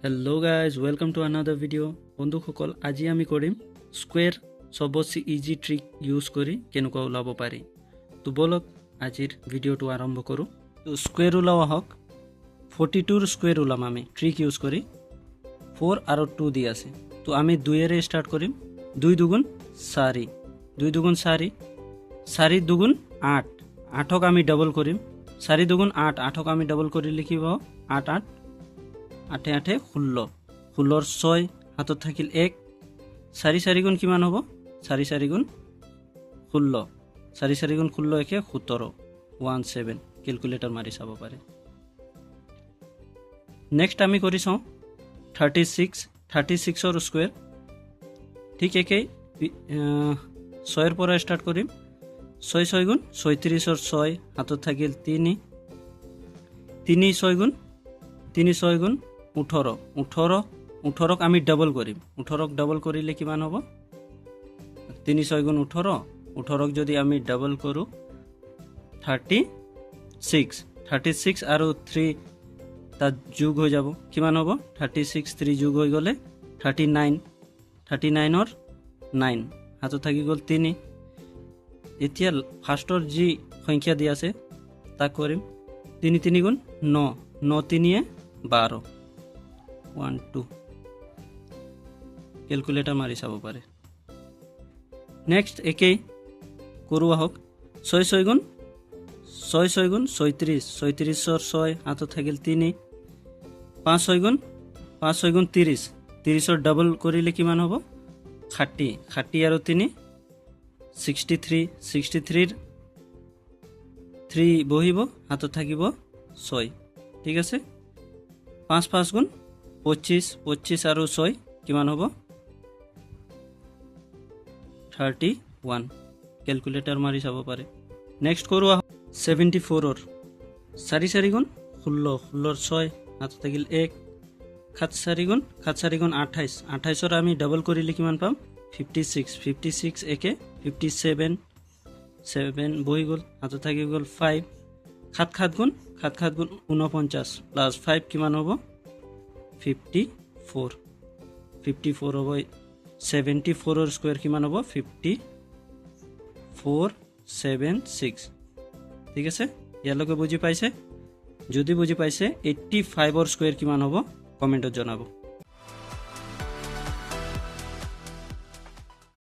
Hello guys, welcome to another video. বন্ধুসকল আজি আমি কৰিম স্কোয়াৰ সবচে ইজি ট্ৰিক ইউজ কৰি কেনেকুৱা ওলাব পাৰি। তো বলক আজিৰ ভিডিওটো আৰম্ভ কৰোঁ। তো স্কোয়াৰ ওলাওয়া হওক 42 ৰ স্কোয়াৰ ওলাম আমি ট্ৰিক ইউজ কৰি 4 আৰু 2 দি আছে। তো আমি 2 এৰে স্টাৰ্ট কৰিম। 2 দুগুণ 4 2 দুগুণ 4 4 দুগুণ 8 8ক আমি ডাবল কৰিম। 4 দুগুণ 8 8ক আমি ডাবল কৰি লিখিব 8 8 8 8 16 16 6 হাতত থাকিল 1 4 4 গুণ কিমান হ'ব 4 4 গুণ 16 4 4 গুণ 16 একে 17 17 ক্যালকুলেটর মাৰি চাব পাৰে। নেক্সট আমি কৰি চাওঁ 36 ৰ স্কোয়াৰ ঠিক একে 6 ৰ পৰা স্টাৰ্ট কৰিম। 6 6 গুণ 36 ৰ 6 হাতত থাকিল 3 3 6 গুণ 3 6 গুণ 18 18ক আমি ডাবল কৰিম। 18ক ডাবল কৰিলে কিমান হ'ব 3 6 গুণ 18 18ক যদি আমি ডাবল কৰো 36 আৰু 3 তাত যোগ হৈ যাব কিমান হ'ব 36 3 যোগ হৈ গলে 39 39ৰ 9 হাতত থাকি গল 3। এতিয়া ফাৰ্ষ্টৰ যি সংখ্যা দি আছে তাক কৰিম 3 3 গুণ 9 9 3 12 1 2 ক্যালকুলেটৰ মাৰি চাব পাৰে। নেক্সট একেই কৰো আহক 6 6 গুণ 36 36ৰ 6 হাতত থাকিল 3 5 6 গুণ 30 30ৰ ডাবল কৰিলে কিমান হ'ব 30 আৰু 3 63 63ৰ 3 বহিব হাতত থাকিব 6 ঠিক আছে। 5 5 গুণ 25 আৰু 6 কিমান হ'ব 31 ক্যালকুলেটৰ মাৰি চাব পাৰে। নেক্সট কৰো 74ৰ 4 4 গুণ 16 16ৰ 6 হাতত থাকিল 1 7 4 গুণ 28 ৰ আমি ডাবল কৰিলে কিমান পাম 56 একে 57 7 বহি গল হাতত থাকি গল 5 7 7 গুণ 49 প্লাস 5 কিমান হ'ব 54 হ'ব 74 ৰ স্কোয়াৰ কিমান হ'ব 5476 ঠিক আছে। ইয়ালৈকে বুজি পাইছে? যদি বুজি পাইছে 85 ৰ স্কোয়াৰ কিমান হ'ব কমেন্টত জনাব।